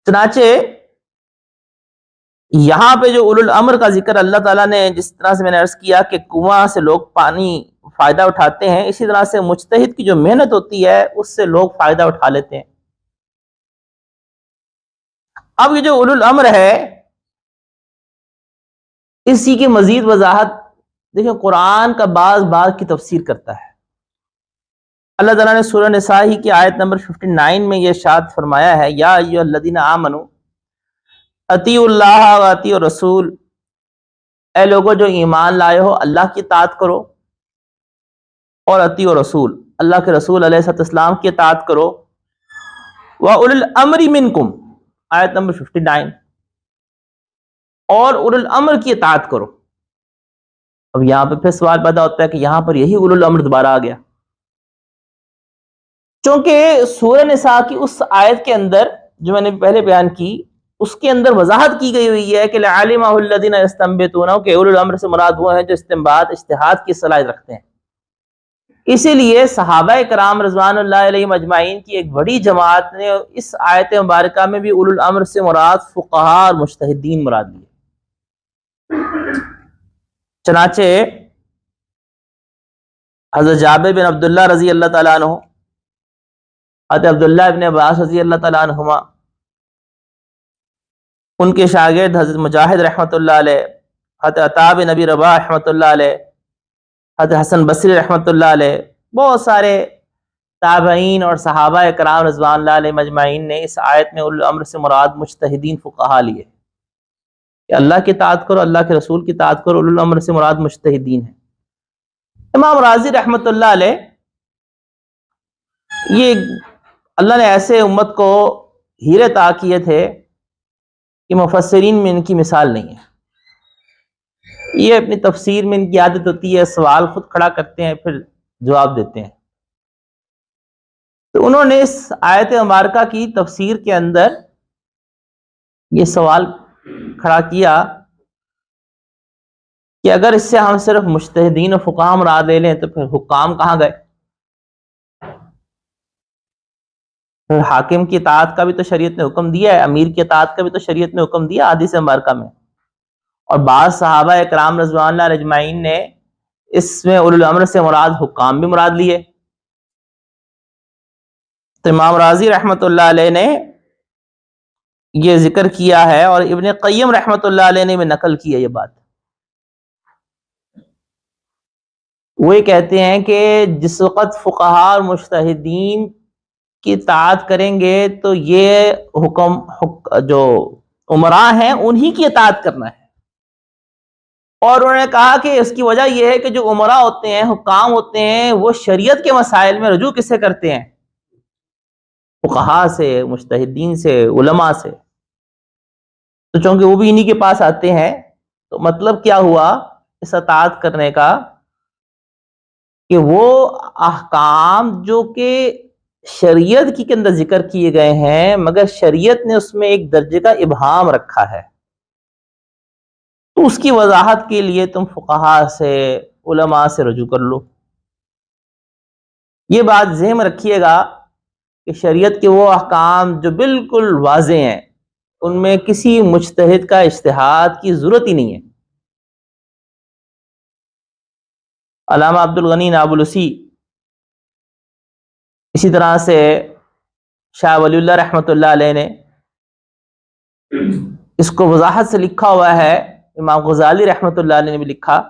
چنانچہ یہاں پہ جو اولو الامر کا ذکر اللہ تعالیٰ نے جس طرح سے میں نے عرض کیا کہ کنواں سے لوگ پانی فائدہ اٹھاتے ہیں، اسی طرح سے مجتہد کی جو محنت ہوتی ہے اس سے لوگ فائدہ اٹھا لیتے ہیں۔ اب یہ جو اولو الامر ہے اسی کی مزید وضاحت دیکھیں قرآن کا بعض کی تفسیر کرتا ہے۔ اللہ تعالیٰ نے سورہ نساء ہی کی آیت نمبر 59 میں یہ ارشاد فرمایا ہے، یا ایھا الذین آمنوا اطیعوا اللہ و اطیعوا الرسول، اے لوگوں جو ایمان لائے ہو اللہ کی اطاعت کرو اور اطیعوا الرسول، اللہ کے رسول علیہ السلام کی اطاعت کرو، وَأُولِي الْأَمْرِ مِنْکُمْ آیت نمبر 59، اور اولو الامر کی اطاعت کرو۔ اب یہاں پہ پھر سوال پیدا ہوتا ہے کہ یہاں پر یہی اولو الامر دوبارہ آ گیا، چونکہ سورہ نساء کی اس آیت کے اندر جو میں نے پہلے بیان کی اس کے اندر وضاحت کی گئی ہوئی ہے کہ لَعَلِمَهُ الَّذِينَ يَسْتَنبِطُونَهُ کہ اولو الامر سے مراد وہ ہیں جو استنباط اجتہاد کی صلاحیت رکھتے ہیں۔ اسی لیے صحابہ کرام رضوان اللہ علیہم اجمعین کی ایک بڑی جماعت نے اس آیت مبارکہ میں بھی اولو الامر سے مراد فقہاء اور مجتہدین مراد لیے۔ چنانچہ حضرت جابر بن عبداللہ رضی اللہ تعالیٰ عنہ، حضرت عبداللہ بن عباس رضی اللہ تعالیٰ عنہما، ان کے شاگرد حضرت مجاہد رحمۃ اللہ علیہ، حضرت عطا بن ابی رباح رحمۃ اللہ علیہ، حضرت حسن بصری رحمۃ اللہ علیہ، بہت سارے تابعین اور صحابہ کرام رضوان اللہ علیہم اجمعین نے اس آیت میں اولو الامر سے مراد مجتہدین فقہا لیے کہ اللہ کی اطاعت کرو، اللہ کے رسول کی اطاعت کرو، اولو الامر سے مراد مجتہدین ہیں۔ امام راضی رحمۃ اللہ علیہ، یہ اللہ نے ایسے امت کو ہیرے عطا کیے تھے کہ مفسرین میں ان کی مثال نہیں ہے۔ یہ اپنی تفسیر میں ان کی عادت ہوتی ہے سوال خود کھڑا کرتے ہیں پھر جواب دیتے ہیں۔ تو انہوں نے اس آیت مبارکہ کی تفسیر کے اندر یہ سوال کھڑا کیا کہ اگر اس سے ہم صرف مجتہدین و فقہاء مراد لے لیں تو پھر حکام کہاں گئے؟ پھر حاکم کی اطاعت کا بھی تو شریعت نے حکم دیا ہے، امیر کی اطاعت کا بھی تو شریعت نے حکم دیا حدیث مبارکہ میں، اور بعض صحابہ اکرام رضوان اللہ اجمعین نے اس میں اولو الامر سے مراد حکام بھی مراد لیے۔ تو امام راضی رحمۃ اللہ علیہ نے یہ ذکر کیا ہے، اور ابن قیم رحمۃ اللہ علیہ نے بھی نقل کی ہے یہ بات۔ وہ یہ کہتے ہیں کہ جس وقت فقہاء اور مجتہدین کی اطاعت کریں گے تو یہ جو امراء ہیں انہی کی اطاعت کرنا ہے، اور انہوں نے کہا کہ اس کی وجہ یہ ہے کہ جو امراء ہوتے ہیں، حکام ہوتے ہیں، وہ شریعت کے مسائل میں رجوع کس سے کرتے ہیں؟ فقہاء سے، مجتہدین سے، علماء سے۔ تو چونکہ وہ بھی انہی کے پاس آتے ہیں تو مطلب کیا ہوا اس اطاعت کرنے کا کہ وہ احکام جو کہ شریعت کے اندر ذکر کیے گئے ہیں مگر شریعت نے اس میں ایک درجے کا ابہام رکھا ہے، تو اس کی وضاحت کے لیے تم فقہاء سے، علماء سے رجوع کر لو۔ یہ بات ذہن میں رکھیے گا کہ شریعت کے وہ احکام جو بالکل واضح ہیں ان میں کسی مجتہد کا اجتہاد کی ضرورت ہی نہیں ہے۔ علامہ عبد الغنی نابلسی، اسی طرح سے شاہ ولی اللہ رحمۃ اللہ علیہ نے اس کو وضاحت سے لکھا ہوا ہے، امام غزالی رحمۃ اللہ علیہ نے بھی لکھا